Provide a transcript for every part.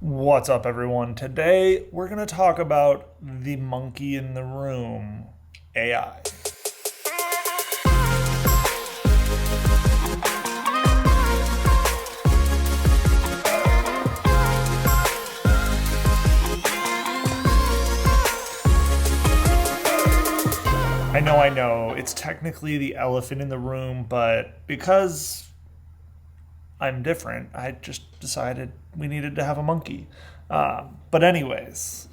What's up, everyone? Today we're going to talk about the monkey in the room, AI. I know, it's technically the elephant in the room, but because I'm different, I just decided we needed to have a monkey. But, anyways,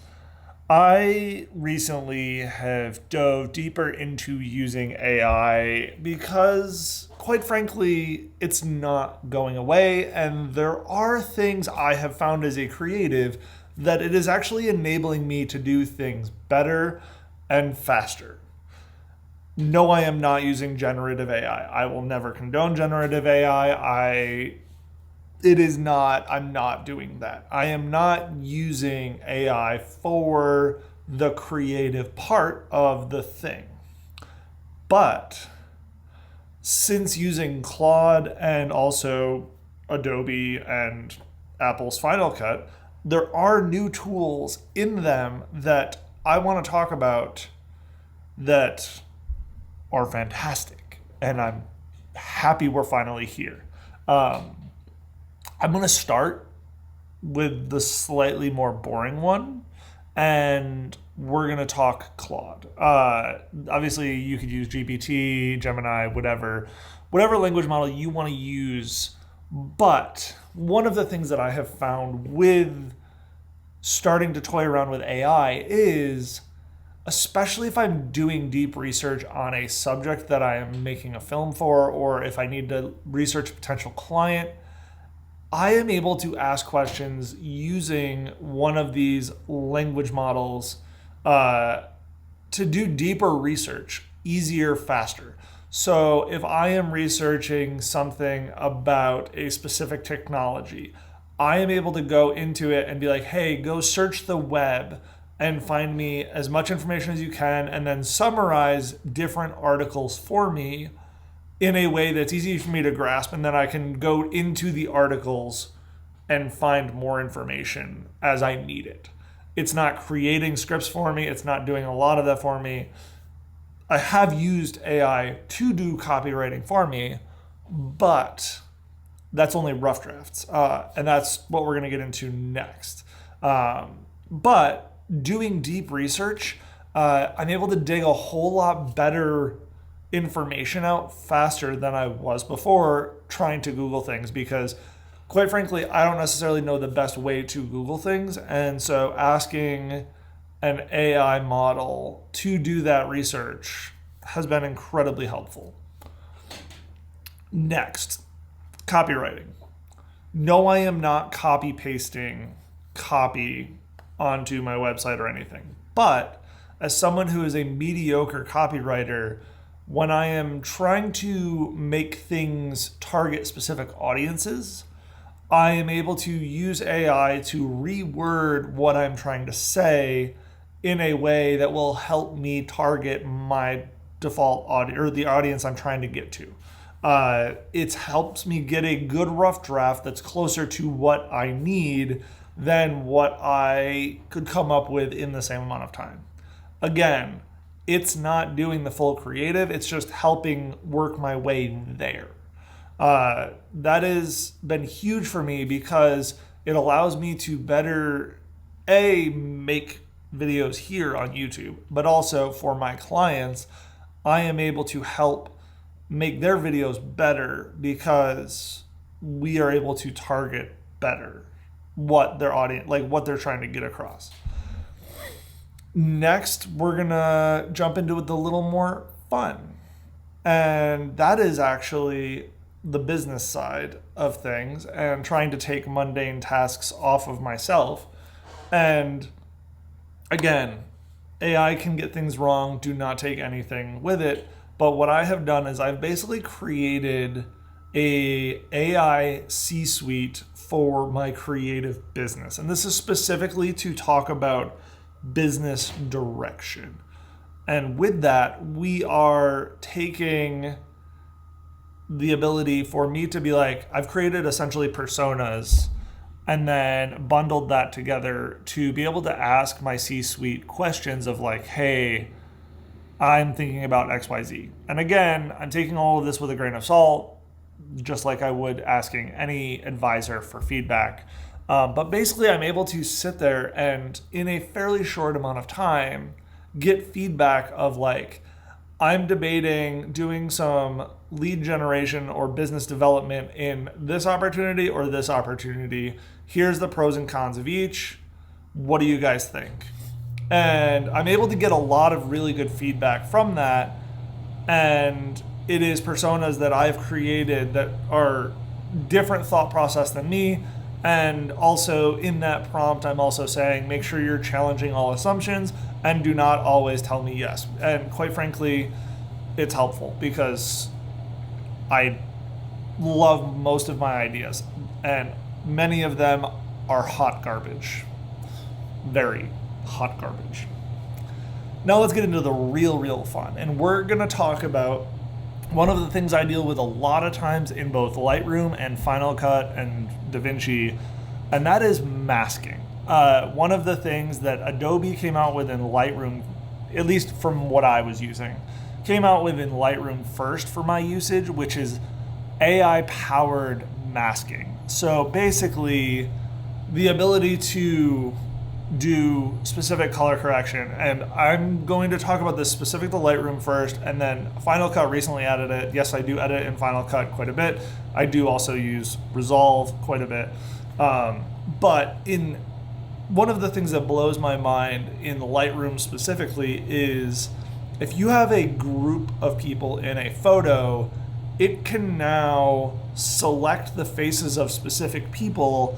I recently have dove deeper into using AI because, quite frankly, it's not going away, and there are things I have found as a creative that it is actually enabling me to do things better and faster. No, I am not using generative AI. I will never condone generative AI. It is not, I'm not doing that. I am not using AI for the creative part of the thing. But since using Claude and also Adobe and Apple's Final Cut, there are new tools in them that I want to talk about that are fantastic. And I'm happy we're finally here. I'm going to start with the slightly more boring one, and we're going to talk Claude. Obviously, you could use GPT, Gemini, whatever language model you want to use. But one of the things that I have found with starting to toy around with AI is, especially if I'm doing deep research on a subject that I am making a film for, or if I need to research a potential client, I am able to ask questions using one of these language models to do deeper research, easier, faster. So if I am researching something about a specific technology, I am able to go into it and be like, hey, go search the web and find me as much information as you can, and then summarize different articles for me in a way that's easy for me to grasp, and then I can go into the articles and find more information as I need it. It's not creating scripts for me. It's not doing a lot of that for me. I have used AI to do copywriting for me, but that's only rough drafts. And that's what we're going to get into next. But doing deep research, I'm able to dig a whole lot better information out faster than I was before trying to Google things, because quite frankly, I don't necessarily know the best way to Google things. And so asking an AI model to do that research has been incredibly helpful. Next, copywriting. No, I am not copy pasting copy onto my website or anything. But as someone who is a mediocre copywriter, when I am trying to make things target specific audiences, I am able to use AI to reword what I'm trying to say in a way that will help me target my default audience, or the audience I'm trying to get to. It helps me get a good rough draft that's closer to what I need than what I could come up with in the same amount of time. Again, it's not doing the full creative, it's just helping work my way there. That has been huge for me because it allows me to better, make videos here on YouTube, but also for my clients, I am able to help make their videos better because we are able to target better what their audience, like what they're trying to get across. Next, we're going to jump into it a little more fun. And that is actually the business side of things and trying to take mundane tasks off of myself. And again, AI can get things wrong. Do not take anything with it. But what I have done is I've basically created a AI C-suite for my creative business. And this is specifically to talk about business direction. And with that, we are taking the ability for me to be like, I've created essentially personas and then bundled that together to be able to ask my C-suite questions of like, hey, I'm thinking about XYZ. And again, I'm taking all of this with a grain of salt, just like I would asking any advisor for feedback. But basically, I'm able to sit there and in a fairly short amount of time, get feedback of like, I'm debating doing some lead generation or business development in this opportunity or this opportunity. Here's the pros and cons of each. What do you guys think? And I'm able to get a lot of really good feedback from that. And it is personas that I've created that are different thought process than me. And also in that prompt, I'm also saying, make sure you're challenging all assumptions and do not always tell me yes. And quite frankly, it's helpful because I love most of my ideas and many of them are hot garbage. Very hot garbage. Now let's get into the real fun. And we're going to talk about one of the things I deal with a lot of times in both Lightroom and Final Cut and DaVinci, and that is masking. One of the things that Adobe came out with in Lightroom, at least from what I was using, came out with in Lightroom first for my usage, which is AI-powered masking. So basically, the ability to do specific color correction, and I'm going to talk about this specific to Lightroom first, and then Final Cut recently added it. Yes, I do edit in Final Cut quite a bit. I do also use Resolve quite a bit. But in one of the things that blows my mind in Lightroom specifically is if you have a group of people in a photo, it can now select the faces of specific people,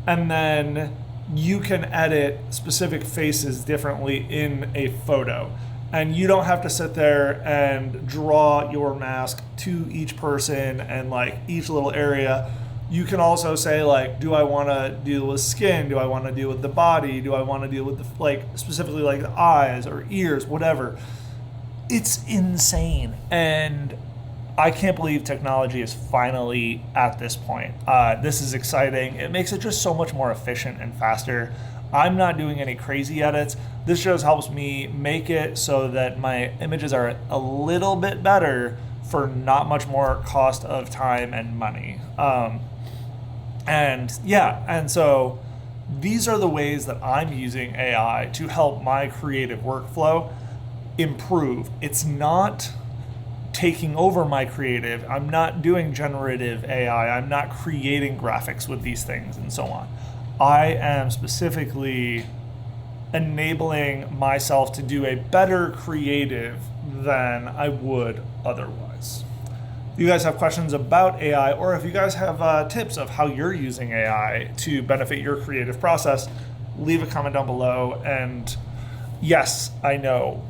and then you can edit specific faces differently in a photo. And you don't have to sit there and draw your mask to each person and like each little area. You can also say like, do I want to deal with skin? Do I want to deal with the body? Do I want to deal with the, like specifically like the eyes or ears, whatever. It's insane. And I can't believe technology is finally at this point. This is exciting. It makes it just so much more efficient and faster. I'm not doing any crazy edits. This just helps me make it so that my images are a little bit better for not much more cost of time and money. And so these are the ways that I'm using AI to help my creative workflow improve. It's not taking over my creative. I'm not doing generative AI. I'm not creating graphics with these things and so on. I am specifically enabling myself to do a better creative than I would otherwise. If you guys have questions about AI, or if you guys have tips of how you're using AI to benefit your creative process, leave a comment down below. And yes, I know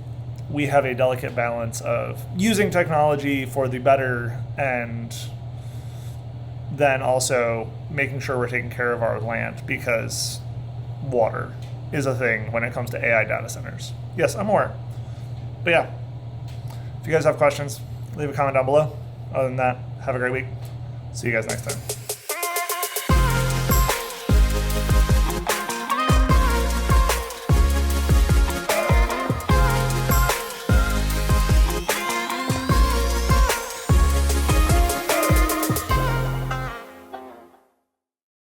we have a delicate balance of using technology for the better and then also making sure we're taking care of our land, because water is a thing when it comes to AI data centers. Yes, I'm aware. But yeah, if you guys have questions, leave a comment down below. Other than that, have a great week. See you guys next time.